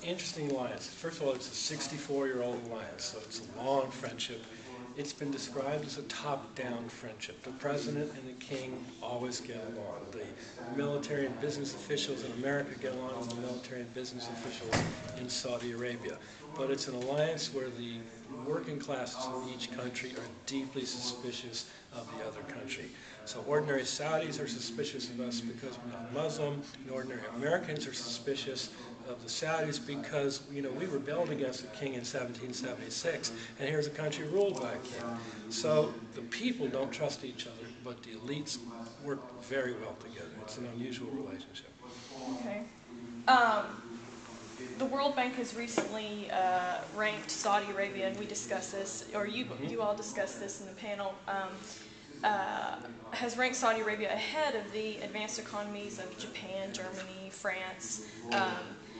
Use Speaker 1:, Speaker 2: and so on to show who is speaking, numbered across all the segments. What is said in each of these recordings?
Speaker 1: interesting alliance. First of all, it's a 64-year-old alliance, so it's a long friendship. It's been described as a top-down friendship. The president and the king always get along. The military and business officials in America get along with the military and business officials in Saudi Arabia. But it's an alliance where the working classes of each country are deeply suspicious of the other country. So ordinary Saudis are suspicious of us because we're not Muslim, and ordinary Americans are suspicious of the Saudis because, we rebelled against the king in 1776, and here's a country ruled by a king. So the people don't trust each other, but the elites work very well together. It's an unusual relationship.
Speaker 2: Okay. The World Bank has recently ranked Saudi Arabia, and we discussed this, or you all discussed this in the panel, has ranked Saudi Arabia ahead of the advanced economies of Japan, Germany, France,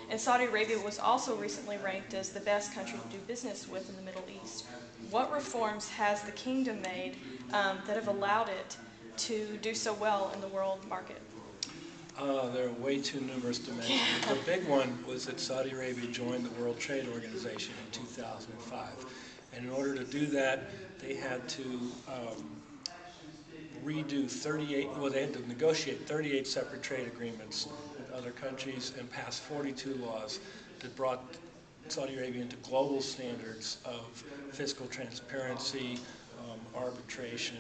Speaker 2: and Saudi Arabia was also recently ranked as the best country to do business with in the Middle East. What reforms has the kingdom made that have allowed it to do so well in the world market?
Speaker 1: There are way too numerous to mention. The big one was that Saudi Arabia joined the World Trade Organization in 2005. And in order to do that, they had to they had to negotiate 38 separate trade agreements with other countries and pass 42 laws that brought Saudi Arabia into global standards of fiscal transparency, arbitration,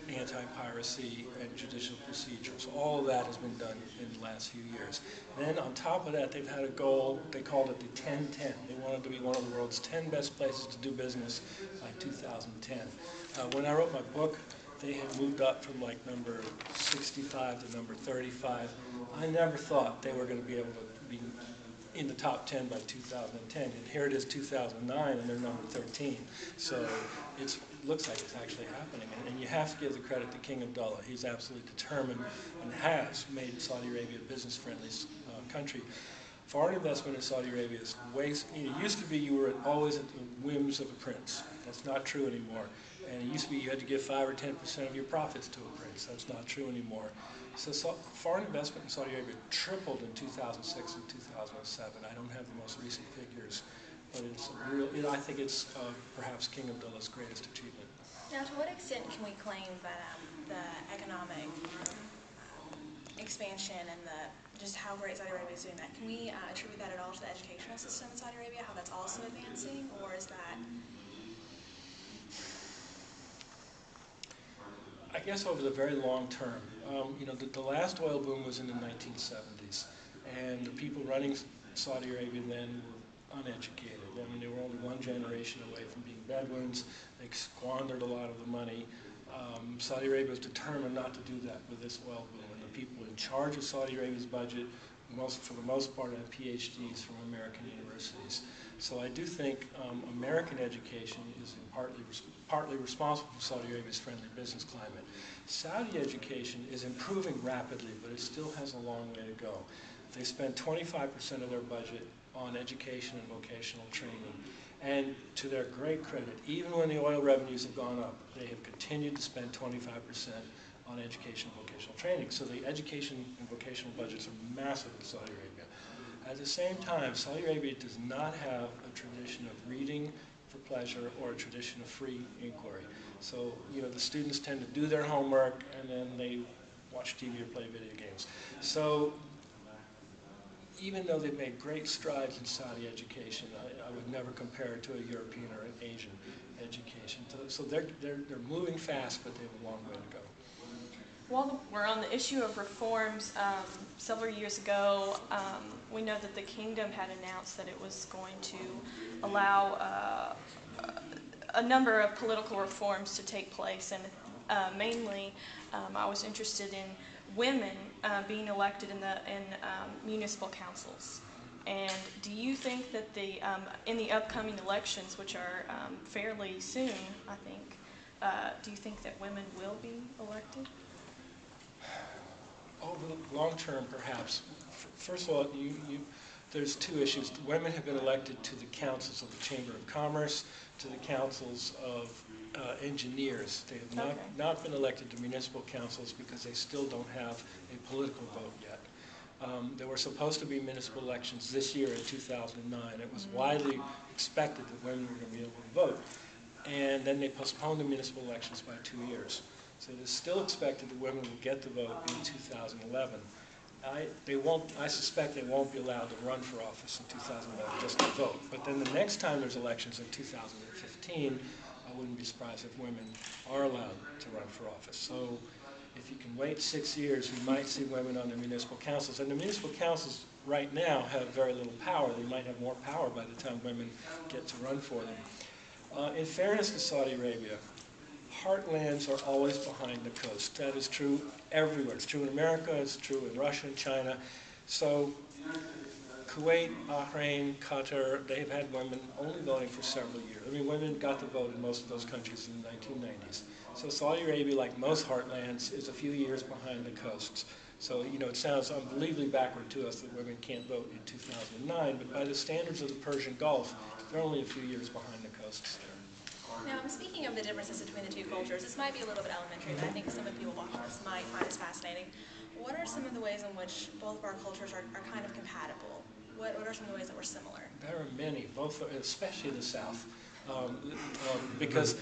Speaker 1: anti-piracy, and judicial procedures. All of that has been done in the last few years. Then on top of that, they've had a goal, they called it the 10-10. They wanted to be one of the world's 10 best places to do business by 2010. When I wrote my book, they had moved up from like number 65 to number 35. I never thought they were going to be able to be in the top 10 by 2010. And here it is 2009 and they're number 13. So it looks like it's actually happening. And you have to give the credit to King Abdullah. He's absolutely determined and has made Saudi Arabia a business-friendly country. Foreign investment in Saudi Arabia is it used to be you were always at the whims of a prince. That's not true anymore. And it used to be you had to give 5 or 10% of your profits to a prince. That's not true anymore. So foreign investment in Saudi Arabia tripled in 2006 and 2007. I don't have the most recent figures, but it's I think it's perhaps King Abdullah's greatest achievement.
Speaker 3: Now, to what extent can we claim that the economic expansion and just how great Saudi Arabia is doing that, can we attribute that at all to the educational system in Saudi Arabia, how that's also advancing, or is that?
Speaker 1: I guess over the very long term. The last oil boom was in the 1970s, and the people running Saudi Arabia then were uneducated. I mean, they were only one generation away from being Bedouins. They squandered a lot of the money. Saudi Arabia was determined not to do that with this oil boom, and the people in charge of Saudi Arabia's budget, for the most part, have PhDs from American universities. So I do think American education is partly responsible for Saudi Arabia's friendly business climate. Saudi education is improving rapidly, but it still has a long way to go. They spend 25% of their budget on education and vocational training. And to their great credit, even when the oil revenues have gone up, they have continued to spend 25% on education and vocational training. So the education and vocational budgets are massive in Saudi Arabia. At the same time, Saudi Arabia does not have a tradition of reading for pleasure or a tradition of free inquiry. So, the students tend to do their homework and then they watch TV or play video games. So, even though they've made great strides in Saudi education, I would never compare it to a European or an Asian education. So they're moving fast, but they have a long way to go.
Speaker 2: While we're on the issue of reforms, several years ago, we know that the kingdom had announced that it was going to allow a number of political reforms to take place, and mainly I was interested in women being elected in municipal councils. And do you think that in the upcoming elections, which are fairly soon, I think, do you think that women will be elected?
Speaker 1: Over the long term, perhaps. First of all, there's two issues. Women have been elected to the councils of the Chamber of Commerce, to the councils of engineers. They have not been elected to municipal councils because they still don't have a political vote yet. There were supposed to be municipal elections this year in 2009. It was widely expected that women were going to be able to vote. And then they postponed the municipal elections by 2 years. So it is still expected that women will get the vote in 2011. I suspect they won't be allowed to run for office in 2011, just to vote. But then the next time there's elections in 2015, I wouldn't be surprised if women are allowed to run for office. So if you can wait 6 years, you might see women on the municipal councils. And the municipal councils right now have very little power. They might have more power by the time women get to run for them. In fairness to Saudi Arabia, heartlands are always behind the coast. That is true everywhere. It's true in America, it's true in Russia and China. So Kuwait, Bahrain, Qatar, they've had women only voting for several years. I mean, women got to vote in most of those countries in the 1990s. So Saudi Arabia, like most heartlands, is a few years behind the coasts. So, you know, it sounds unbelievably backward to us that women can't vote in 2009, but by the standards of the Persian Gulf, they're only a few years behind the coasts there.
Speaker 3: Now, speaking of the differences between the two cultures, this might be a little bit elementary, but I think some of the people watching this might find this fascinating. What are some of the ways in which both of our cultures are kind of compatible? What are some of the ways that we're similar?
Speaker 1: There are many, both, especially the South. Because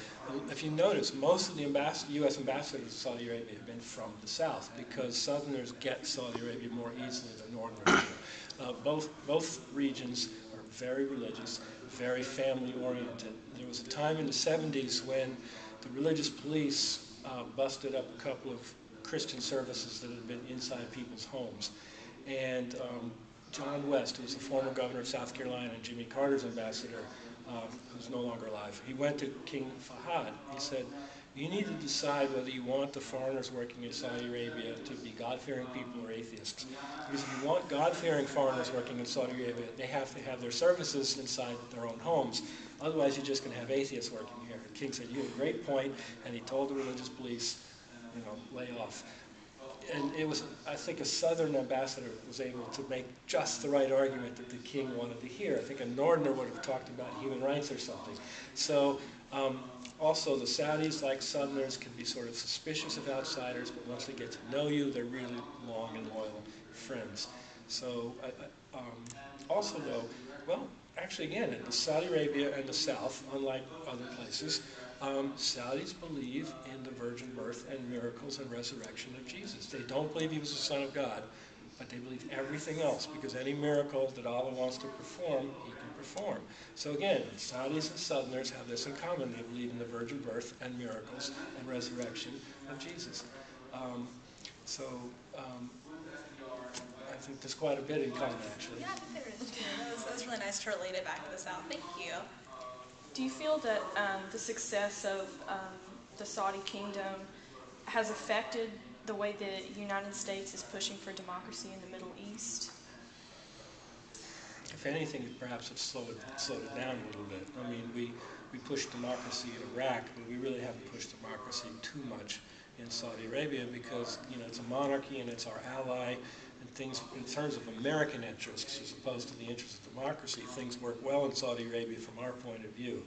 Speaker 1: if you notice, most of the U.S. ambassadors to Saudi Arabia have been from the South, because Southerners get Saudi Arabia more easily than Northerners do. Both regions are very religious, very family-oriented. There was a time in the 70s when the religious police busted up a couple of Christian services that had been inside people's homes. And John West, who was the former governor of South Carolina and Jimmy Carter's ambassador, who's no longer alive, he went to King Fahad. He said, you need to decide whether you want the foreigners working in Saudi Arabia to be God-fearing people or atheists. Because if you want God-fearing foreigners working in Saudi Arabia, they have to have their services inside their own homes. Otherwise, you're just going to have atheists working here. The king said, you have a great point, and he told the religious police, you know, lay off. And it was, I think, a Southern ambassador was able to make just the right argument that the king wanted to hear. I think a Northerner would have talked about human rights or something. So also the Saudis, like Southerners, can be sort of suspicious of outsiders, but once they get to know you, they're really long and loyal friends. So also though, well, actually again, in Saudi Arabia and the South, unlike other places, Saudis believe in the virgin birth and miracles and resurrection of Jesus. They don't believe he was the Son of God, but they believe everything else, because any miracle that Allah wants to perform, he can perform. So again, Saudis and Southerners have this in common. They believe in the virgin birth and miracles and resurrection of Jesus. I think there's quite a bit in common, actually.
Speaker 3: Yeah, I think there is too. That was really nice to relate it back to the South. Thank you.
Speaker 2: Do you feel that the success of the Saudi kingdom has affected the way the United States is pushing for democracy in the Middle East?
Speaker 1: If anything, perhaps it's slowed it down a little bit. I mean, we pushed democracy in Iraq, but we really haven't pushed democracy too much in Saudi Arabia, because, you know, it's a monarchy and it's our ally, and things, in terms of American interests as opposed to the interests of democracy, things work well in Saudi Arabia from our point of view.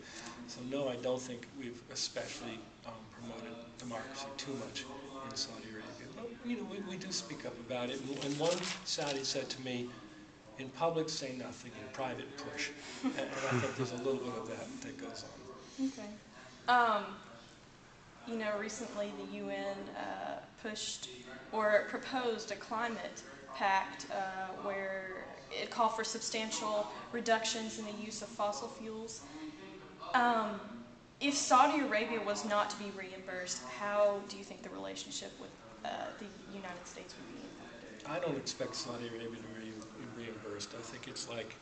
Speaker 1: So no, I don't think we've especially promoted democracy too much in Saudi Arabia. But, you know, we do speak up about it. And one Saudi said to me, in public, say nothing. In private, push. And I think there's a little bit of that goes on.
Speaker 2: Okay. You know, recently the UN pushed or proposed a climate pact where it called for substantial reductions in the use of fossil fuels. If Saudi Arabia was not to be reimbursed, how do you think the relationship with the United States would be impacted?
Speaker 1: I don't expect Saudi Arabia to be reimbursed. I think it's like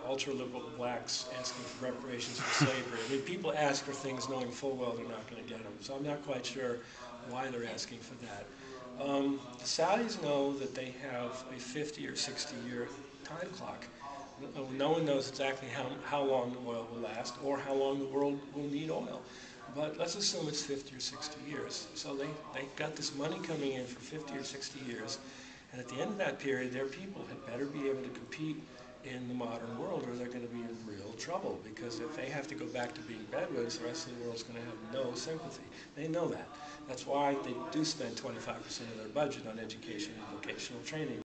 Speaker 1: ultra-liberal blacks asking for reparations for slavery. I mean, people ask for things knowing full well they're not going to get them. So I'm not quite sure why they're asking for that. The Saudis know that they have a 50 or 60-year time clock. No one knows exactly how long the oil will last or how long the world will need oil. But let's assume it's 50 or 60 years. So they've got this money coming in for 50 or 60 years. And at the end of that period, their people had better be able to compete in the modern world, or they're going to be in real trouble. Because if they have to go back to being Bedouins, the rest of the world's going to have no sympathy. They know that. That's why they do spend 25% of their budget on education and vocational training.